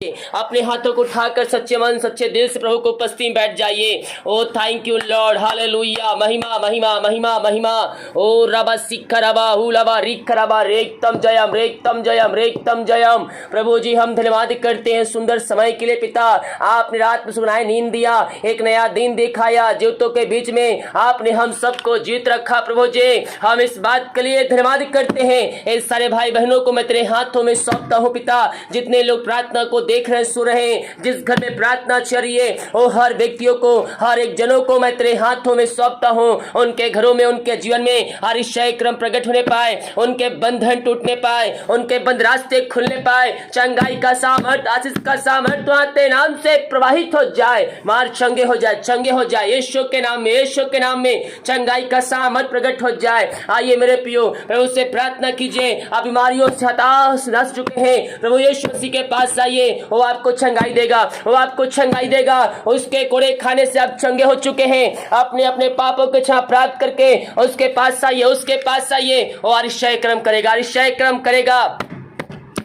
अपने हाथों को उठाकर सच्चे मन सच्चे दिल से प्रभु को उपस्थिति में बैठ जाइए। ओ थैंक यू लॉर्ड, हालेलुया, महिमा महिमा महिमा महिमा। ओ रबा सिखरबा हुलबा रिखरबा रेक्तम जयम रेक्तम जयम रेक्तम जयम। प्रभु जी हम धन्यवाद करते हैं सुंदर समय के लिए। पिता आपने रात में सुनाए नींद दिया, एक नया दिन दिखाया, जीवितों के बीच में आपने हम सबको जीत रखा। प्रभु जी हम इस बात के लिए धन्यवाद करते हैं। इस सारे भाई बहनों को मैं तेरे हाथों में सौंपता हूँ पिता। जितने लोग प्रार्थना को देख रहे सुन रहे हैं, जिस घर में प्रार्थना चल रही है, वो हर व्यक्तियों को, हर एक जनों को मैं तेरे हाथों में सौंपता हूँ। उनके घरों में, उनके जीवन में हरिशय क्रम प्रकट होने पाए, उनके बंधन टूटने पाए, उनके बंद रास्ते खुलने पाए। चंगाई का सामर्थ, आशीष का सामर्थ तुम्हारे नाम से प्रवाहित हो जाए। मार चंगे हो जाए, चंगे हो जाए यीशु के नाम में, यीशु के नाम में चंगाई का सामर्थ प्रकट हो जाए। आइए मेरे प्रियो प्रभु से प्रार्थना कीजिए। आप बीमारियों से हताश नस चुके हैं, प्रभु यीशु मसीह के पास आइए, वो आपको चंगाई देगा, वो आपको चंगाई देगा। उसके कोड़े खाने से आप चंगे हो चुके हैं। अपने अपने पापों के क्षमा प्राप्त करके उसके पास आइए, उसके पास आइए। वो अरिशय क्रम करेगा, अरिशय क्रम करेगा।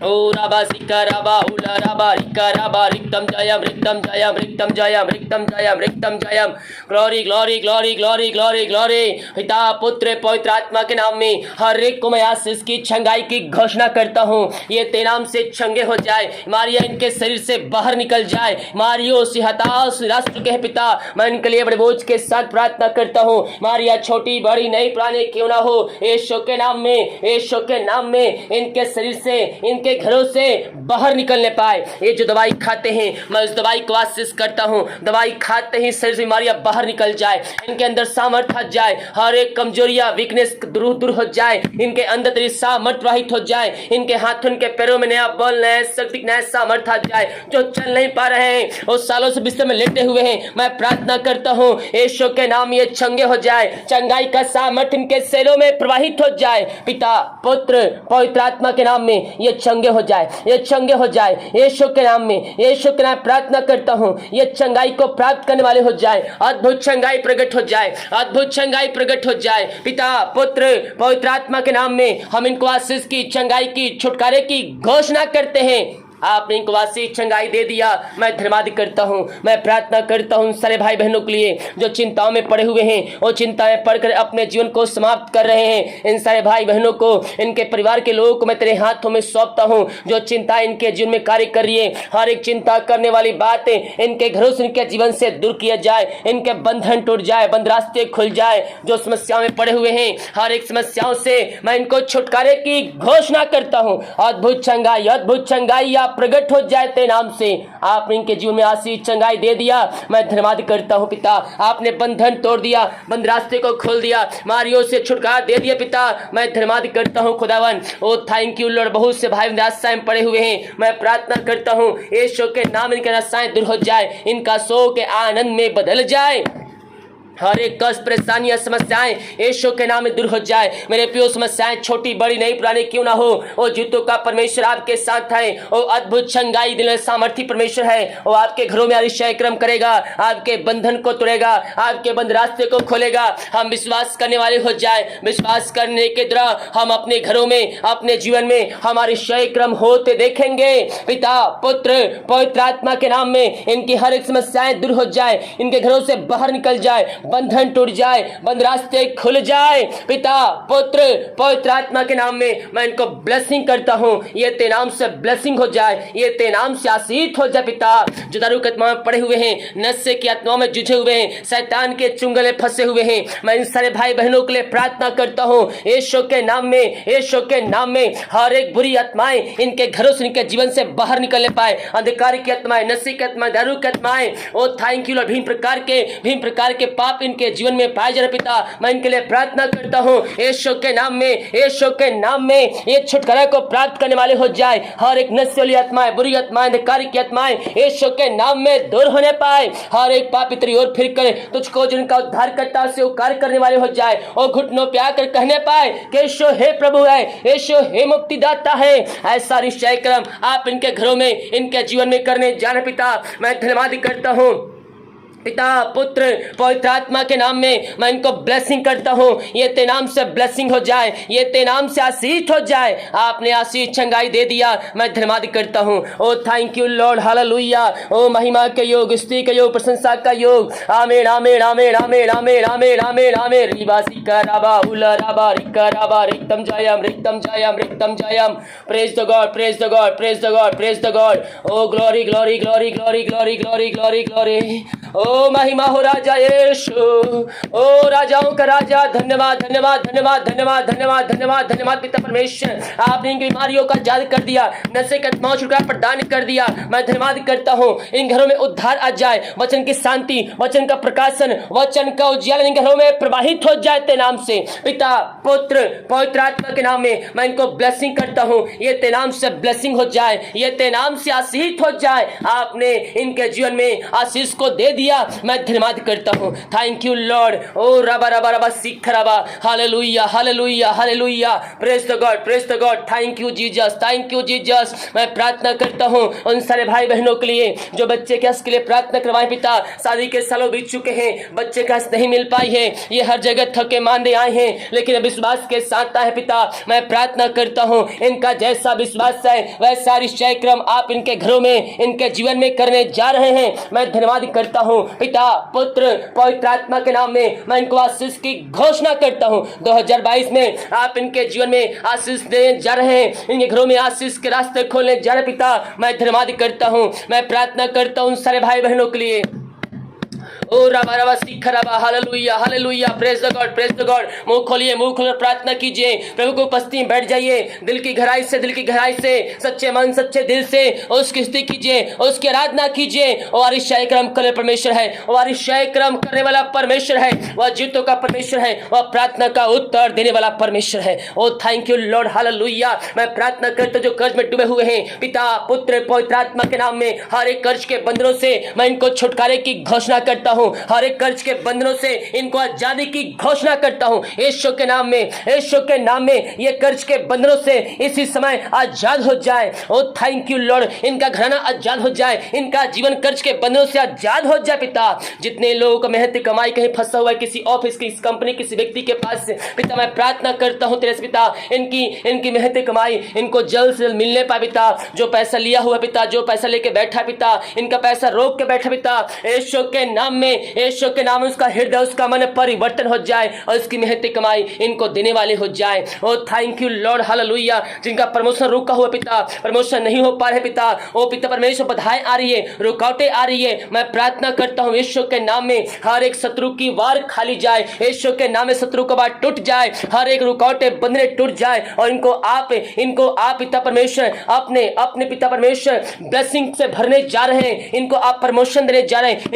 ओ राबा सिकराबा उला राबा रिकराबा रिक्तम जयम रिक्तम जयम रिक्तम जयम रिक्तम जयम रिक्तम जयम। Glory glory glory glory glory glory. पिता पुत्र पवित्र आत्मा के नाम में हर एक को मैं आशीष की चंगाई की घोषणा करता हूँ। ये तेरे नाम से चंगे हो जाए, मारिया इनके शरीर से बाहर निकल जाए। मारियो से हताश निराश चुके हैं पिता, मैं इनके लिए बड़े बोझ के साथ प्रार्थना करता हूँ। मारिया छोटी बड़ी नई पुराने क्यों ना हो, यीशु के नाम में, यीशु के नाम में इनके शरीर से, इनके घरों से बाहर निकलने पाए। ये जो दवाई खाते हैं, मैं उस दवाई को आशीष करता हूँ। दवाई खाते ही शरीर से बीमारियां बाहर निकल जाए, इनके अंदर सामर्थ आ जाए, हर एक कमजोरियां वीकनेस दूर दूर हो जाए, इनके अंदर तेरी सामर्थ प्रवाहित हो जाए। इनके हाथों इनके पैरों में नया बल, नया शक्ति, नया सामर्थ आ जाए। जो चल नहीं पा रहे हैं, वो सालों से बिस्तर में लेटे हुए हैं, मैं प्रार्थना करता हूँ यीशु के नाम ये चंगे हो जाए। चंगाई का सामर्थ इनके शरीरों में प्रवाहित हो जाए। पिता पुत्र पवित्र आत्मा के नाम में ये चंगे हो जाए, ये चंगे हो जाए यीशु के नाम में। यीशु के नाम प्रार्थना करता हूँ, ये चंगाई को प्राप्त करने वाले हो जाए। अद्भुत चंगाई प्रकट हो जाए, अद्भुत चंगाई प्रकट हो जाए। पिता पुत्र पवित्र आत्मा के नाम में हम इनको आशीष की, चंगाई की, छुटकारे की घोषणा करते हैं। आपने इनको आशीष चंगाई दे दिया, मैं धन्यवाद करता हूँ। मैं प्रार्थना करता हूँ सारे भाई बहनों के लिए जो चिंताओं में पड़े हुए हैं, वो चिंताएं पढ़कर अपने जीवन को समाप्त कर रहे हैं। इन सारे भाई बहनों को, इनके परिवार के लोगों को मैं तेरे हाथों में सौंपता हूँ। जो चिंता इनके जीवन में कार्य कर रही है, हर एक चिंता करने वाली बातें इनके घरों से, इनके जीवन से दूर किया जाए। इनके बंधन टूट जाए, बंद रास्ते खुल जाए। जो समस्याओं में पड़े हुए हैं, हर एक समस्याओं से मैं इनको छुटकारे की घोषणा करता हूँ। अद्भुत चंगाई, अद्भुत चंगाई प्रकट हो जाए तेरे नाम से। आपने इनके जीवन में आशीष चंगाई दे दिया, मैं धन्यवाद करता हूँ पिता। आपने बंधन तोड़ दिया, बंद रास्ते को खोल दिया, मारियों से छुटकारा दे दिया पिता, मैं धन्यवाद करता हूँ खुदावन। ओ थैंक यू लॉर्ड। बहुत से भाई निराशाएं में पड़े हुए हैं, मैं प्रार्थना करता हूँ यीशु के नाम इनके निराशाएं दूर हो जाए, इनका शोक आनंद में बदल जाए। हर एक कष्ट परेशानियां समस्याएं यीशु के नाम में दूर हो जाए। मेरे प्रिय समस्याएं छोटी बड़ी नई पुरानी क्यों ना हो, वो जीतों का परमेश्वर आपके साथ है। वो अद्भुत चंगाई दिल सामर्थी परमेश्वर है। वो आपके घरों में अतिशय क्रम करेगा, आपके बंधन को तोड़ेगा, आपके बंद रास्ते को खोलेगा। हम विश्वास करने वाले हो जाए। विश्वास करने के द्वारा हम अपने घरों में, अपने जीवन में हमारे अतिशय क्रम होते देखेंगे। पिता पुत्र पवित्र आत्मा के नाम में इनकी हर एक समस्याएं दूर हो जाए, इनके घरों से बाहर निकल जाए, बंधन टूट जाए, बंद रास्ते खुल जाए। पिता पुत्र पवित्र आत्मा के नाम में मैं इनको ब्लेसिंग करता हूँ। ये तेरे नाम से ब्लेसिंग हो जाए, ये तेरे नाम से आशीष हो जाए। पिता जो दारू की आत्मा में पड़े हुए हैं, नशे की आत्माओं में जुझे हुए हैं, शैतान के चुंगल में फंसे हुए हैं, मैं इन सारे भाई बहनों के लिए प्रार्थना करता हूँ यीशु के नाम में, यीशु के नाम में। हर एक बुरी आत्माएं इनके घरों से, इनके जीवन से बाहर निकलने पाए। अंधकार की आत्माएं, नशे की आत्माएं, दारू की आत्माएं, ओ थैंक यू लॉर्ड। भिन्न प्रकार के पाप इनके जीवन में पाए जा। पिता मैं इनके लिए प्रार्थना करता हूँ यीशु के नाम में, यीशु के नाम में ये छुटकारा को प्राप्त करने वाले हो जाए। हर एक नशे वाली आत्माएं, बुरी आत्माएं, अंधकार की आत्माएं यीशु के नाम में दूर होने पाए। हर एक पापी तेरी ओर फिर कर तुझको जिनका उद्धारकर्ता से उद्धार करने वाले हो जाए, और घुटनों पे आकर कहने पाए कि यीशु हे प्रभु है, यीशु हे मुक्तिदाता है। ऐसा निश्चय क्रम आप इनके घरों में, इनके जीवन में करने जाने पिता मैं धन्यवाद करता हूँ। पिता पुत्र पवित्र आत्मा के नाम में मैं इनको ब्लेसिंग करता हूँ। ये ते नाम से ब्लेसिंग हो जाए, ये ते नाम से आशीष हो जाए। आपने आशीष चंगाई दे दिया, मैं धन्यवाद करता हूँ। ओ थैंक यू लॉर्ड, हालेलुया। ओ महिमा के योग, स्तुति के योग, प्रशंसा का योग। आमीन आमीन आमीन आमीन आमीन आमीन आमीन आमीन। रिबासी कराबा उला राबा रिकाराबा रिक्तम जायम रिक्तम जायम रिक्तम जायम। Praise the God, praise the God, praise the God, praise the God. ओ glory glory glory glory glory glory glory glory. ओ महिमा हो राजा यीशु, ओ राजाओं का राजा। धन्यवाद धन्यवाद धन्यवाद धन्यवाद धन्यवाद धन्यवाद धन्यवाद पिता परमेश्वर, आपने इन बीमारियों का जाल कर दिया, नशे का आत्माओं छुटकारा प्रदान कर दिया। मैं धन्यवाद करता हूँ। इन घरों में उद्धार आ जाए, वचन की शांति, वचन का प्रकाशन, वचन का उज्ज्वल इन घरों में प्रवाहित हो जाए ते नाम से। पिता पुत्र पवित्र आत्मा के नाम में मैं इनको ब्लेसिंग करता हूँ। ये ते नाम से ब्लेसिंग हो जाए, ये ते नाम से आशीष हो जाए। आपने इनके जीवन में आशीष को दे दिया, मैं धन्यवाद करता हूँ। Thank you Lord. ओ रबा रबा रबा सीख रबा। Hallelujah hallelujah hallelujah. Praise the God, praise the God. Thank you Jesus, thank you Jesus. मैं प्रार्थना करता हूँ उन सारे भाई बहनों के लिए जो बच्चे के हंस के लिए प्रार्थना करवाएं। पिता शादी के सालों बीत चुके हैं, बच्चे का हंस नहीं मिल पाई है, ये हर जगह थके मांदे आए हैं, लेकिन विश्वास के साथ है। पिता मैं प्रार्थना करता हूँ इनका जैसा विश्वास है वैसा निश्चय क्रम आप इनके घरों में, इनके जीवन में करने जा रहे हैं। मैं धन्यवाद करता हूँ। पिता पुत्र पवित्र आत्मा के नाम में मैं इनको आशीष की घोषणा करता हूँ। 2022 में आप इनके जीवन में आशीष देने जा रहे हैं, इनके घरों में आशीष के रास्ते खोलने जा रहे। पिता मैं धन्यवाद करता हूँ। मैं प्रार्थना करता हूँ सारे भाई बहनों के लिए। ओ रबा रबा सीख रबा। Hallelujah hallelujah. Praise the God, praise the God. मुंह खोलिए, मुंह खोलकर प्रार्थना कीजिए। प्रभु को उपस्थिति में बैठ जाइए। दिल की गहराई से, दिल की गहराई से, सच्चे मन सच्चे दिल से उसकी स्तुति कीजिए, उसकी आराधना कीजिए। वह अतिशय कर्म करने परमेश्वर है, वह अतिशय कर्म करने वाला परमेश्वर है, वह जीतों का परमेश्वर है, वह प्रार्थना का उत्तर देने वाला परमेश्वर है। ओ थैंक यू लॉर्ड, हालेलुया। मैं प्रार्थना करता जो कर्ज में डूबे हुए हैं, पिता पुत्र पवित्र आत्मा के नाम में हर एक कर्ज के बंधनों से मैं इनको छुटकारे की घोषणा करता हूँ। हर एक कर्ज के बंधनों से इनको आजादी की घोषणा करता हूँ यीशु के नाम में, यीशु के नाम में। ये कर्ज के बंधनों से इसी समय आजाद हो जाए। ओ थैंक यू लॉर्ड। इनका घराना आजाद हो जाए, इनका जीवन कर्ज के बंधनों से आजाद हो जाए। पिता जितने लोगों का मेहनत कमाई कहीं फंसा हुआ है, किसी ऑफिस किसी कंपनी किसी व्यक्ति के पास, पिता मैं प्रार्थना करता हूँ तेरे से पिता इनकी मेहनत कमाई इनको जल्द से जल्द मिलने पाए। पिता जो पैसा लिया हुआ पिता, जो पैसा लेके बैठा पिता, इनका पैसा रोक के बैठा पिता, यीशु के नाम में, यीशु के नाम में उसका हृदय उसका मन परिवर्तन हो जाए और उसकी मेहनत कमाई इनको देने वाले हो जाए। ओ थैंक यू लॉर्ड, हालेलुया। जिनका प्रमोशन रुका हुआ पिता, प्रमोशन नहीं हो पा रहे पिता, ओ पिता परमेश्वर बाधाएं आ रही है, रुकावटें आ रही है, मैं प्रार्थना करता हूँ यीशु के नाम में हर एक शत्रु की वार खाली जाए, यीशु के नाम में शत्रु का वार टूट जाए, हर एक रुकावटें बंधने टूट जाए और इनको आप पिता परमेश्वर अपने पिता परमेश्वर ब्लेसिंग से भरने जा रहे हैं। इनको आप प्रमोशन देने जा रहे हैं,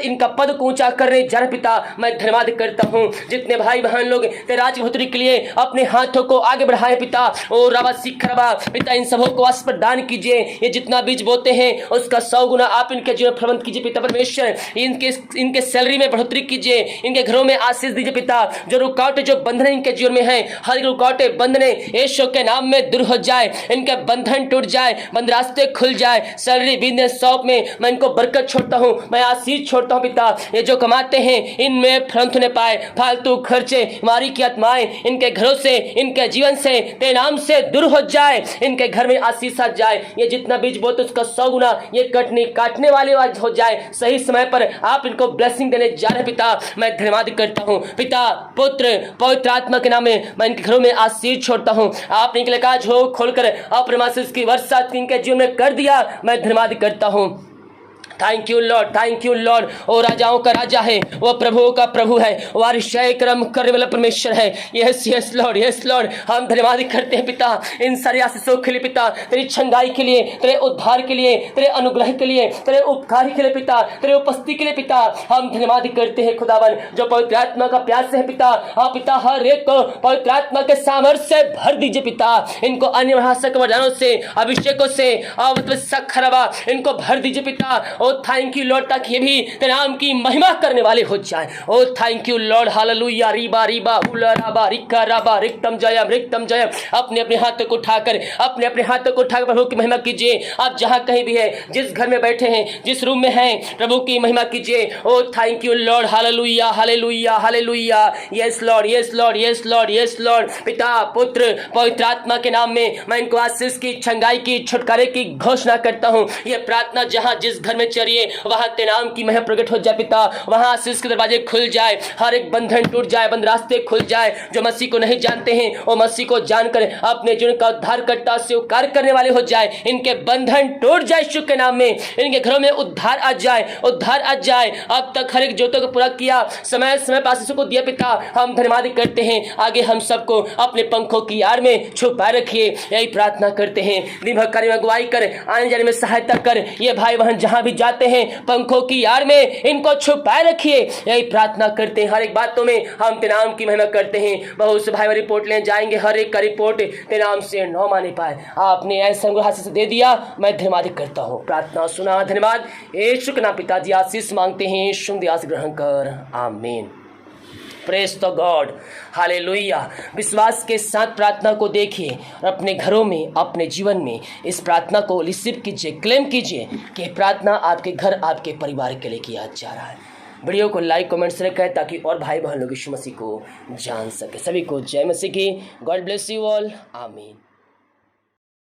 इनका पद को ऊंचा करने जा रहे पिता। मैं धन्यवाद करता हूँ जितने भाई बहन लोग तेरे राज्य की बढ़ोतरी के लिए अपने हाथों को आगे बढ़ाए पिता, ओ रबा सिख रबा पिता, इन सबों को आशीष प्रदान कीजिए। ये जितना बीज बोते हैं उसका 100 गुना आप इनके जीवन प्रबंध कीजिए पिता परमेश्वर। इनके सैलरी में बढ़ोतरी कीजिए, इनके घरों में आशीष दीजिए पिता। जो रुकावटें जो बंधन इनके जीवन में है, हर रुकावटें बंधने यीशु के नाम में दूर हो जाए, इनके बंधन टूट जाए, बंद रास्ते खुल जाए। सैलरी बिजनेस शॉप में मैं इनको बरकत छोड़ता हूँ, मैं आशीष छोड़ता हूँ पिता। ये जो कमाते हैं इनमें फलंत न पाए, फालतू खर्चे मारी की आत्माएं इनके घरों से, इनके जीवन से तेरे नाम से दूर हो जाए, इनके घर में आशीष आ जाए। ये जितना बीज बोते उसका 100 गुना ये काटने वाले हो जाए। सही समय पर आप इनको ब्लेसिंग देने जा रहे पिता। मैं धन्यवाद करता हूँ पिता पुत्र पवित्र आत्मा के नाम में मैं इनके घरों में आशीष छोड़ता हूँ। आपने इनके लिए काज हो खोलकर अपने आशीष की वर्षा इनके जीवन में कर दिया। मैं धन्यवाद करता हूँ। Thank you Lord, thank you Lord. वो राजाओं का राजा है, वो प्रभुओं का प्रभु है, वो अतिशय कर्म करने वाला परमेश्वर है। Yes yes Lord, yes Lord. हम धन्यवाद करते हैं पिता इन सारी आशीषों के लिए पिता, तेरी छंगाई के लिए, तेरे उद्धार के लिए, तेरे अनुग्रह के लिए, तेरे उपकार के लिए पिता, तेरे उपस्थिति के लिए पिता। हम धन्यवाद करते हैं खुदावन जो पवित्र आत्मा का प्यास है पिता। हाँ पिता, हर एक को पवित्र आत्मा के सामर्थ्य से भर दीजिए पिता। इनको अन्य भाषा के वरदानों से, अभिषेकों से, सखरवा इनको भर दीजिए पिता। ओ ओ थैंक यू लॉर्ड, ताकि ये भी तेरे नाम की महिमा करने वाले हो जाए। ओ थैंक यू लॉर्ड, हालेलुया। रीबा रीबा उला राबा रिक्का राबा रिक्तम जयम। अपने अपने हाथों को उठाकर प्रभु की महिमा कीजिए। आप जहां कहीं भी है, जिस घर में बैठे हैं, जिस रूम में हैं, प्रभु की महिमा कीजिए। ओ thank you Lord, hallelujah hallelujah hallelujah. Yes Lord, yes Lord, yes Lord, yes Lord. पिता पुत्र पवित्र आत्मा के नाम में मैं इनको आशीष की, छंगाई की, छुटकारे की घोषणा करता हूं। यह प्रार्थना जहां जिस घर में चलिए वहां तेरे नाम की महिमा प्रकट हो जाए पिता। वहां आशीष के दरवाजे खुल जाए, हर एक बंधन टूट जाए, बंद रास्ते खुल जाए। जो मसीह को नहीं जानते हैं वो मसीह को जानकर अपने जीवन का उद्धारकर्ता स्वीकार करने वाले हो जाए। इनके बंधन टूट जाए यीशु के नाम में। इनके घरों में उद्धार आ जाए, उद्धार आ जाए। अब तक हर एक जोतों को पूरा किया, समय समय पर आशीषों को दिया पिता। हम धन्यवाद करते हैं। आगे हम सबको अपने पंखों की आड़ में छुपाए रखिए, यही प्रार्थना करते हैं। दिन भर कार्य में अगुवाई कर, आने जाने में सहायता कर। ये भाई बहन जहां भी जाते हैं पंखों की आड़ में इनको छुपाए रखिए, यही प्रार्थना करते हैं। हर एक बातों में हम तेरे नाम की महिमा करते हैं। बहुत से भाई रिपोर्ट ले जाएंगे, हर एक का रिपोर्ट तेरे नाम से न माने पाए। आपने ऐसा हाथ से दे दिया, मैं धन्यवाद करता हूँ। प्रार्थना सुना, धन्यवाद। यीशु के नाम पिताजी आशीष मांगते हैं, यीशु आशीष ग्रहण कर, आमीन। Praise the God, hallelujah. विश्वास के साथ प्रार्थना को देखिए और अपने घरों में, अपने जीवन में इस प्रार्थना को रिसीव कीजिए, क्लेम कीजिए कि प्रार्थना आपके घर, आपके परिवार के लिए किया जा रहा है। वीडियो को लाइक कमेंट से रखें ताकि और भाई बहन लोग यीशु मसीह को जान सके। सभी को जय मसीह की। गॉड ब्लेस यू ऑल, आमीन।